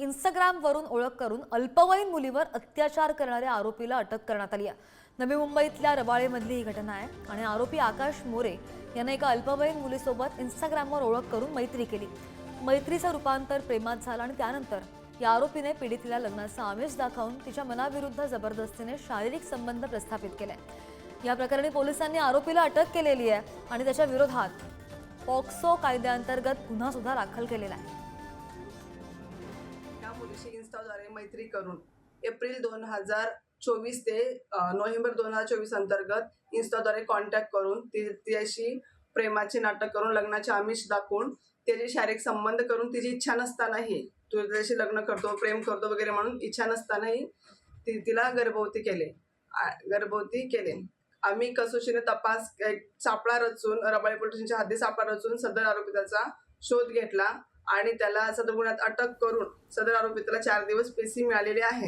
इंस्टाग्रामवरून ओळख करून अल्पवयीन मुलीवर अत्याचार करणाऱ्या आरोपीला अटक करण्यात आली आहे। नवी मुंबईतल्या रबाळेमधली ही घटना आहे आणि आरोपी आकाश मोरे याने एका अल्पवयीन मुलीसोबत इंस्टाग्रामवर ओळख करून मैत्री केली। मैत्रीचं रूपांतर प्रेमात झालं आणि त्यानंतर या आरोपीने पीडितेला लग्नाचं आमिष दाखवून तिच्या मनाविरुद्ध जबरदस्तीने शारीरिक संबंध प्रस्थापित केले। या प्रकरणी पोलिसांनी आरोपीला अटक केलेली आहे आणि त्याच्या विरोधात पॉक्सो कायद्याअंतर्गत गुन्हा सुद्धा दाखल केलेला आहे। या मुलीशी इन्स्टाद्वारे मैत्री करून एप्रिल 2024 ते नोव्हेंबर 2024 अंतर्गत इन्स्टाद्वारे कॉन्टॅक्ट करून तिच्याशी प्रेमाचे नाटक करून लग्नाचे आमिष दाखवून त्याचे शारीरिक संबंध करून तिची इच्छा नसतानाही तू त्याच्याशी लग्न करतो प्रेम करतो वगैरे म्हणून इच्छा नसतानाही तिला गर्भवती केले। आम्ही कसोशीने तपास सापळा रचून रबाळे पोलीस स्टेशनच्या हद्दीत सापळा रचून सदर आरोपिताचा शोध घेतला आणि त्याला सदर गुन्ह्यात अटक करून सदर आरोपिताला 4 दिवस पेशी मिळालेली आहे।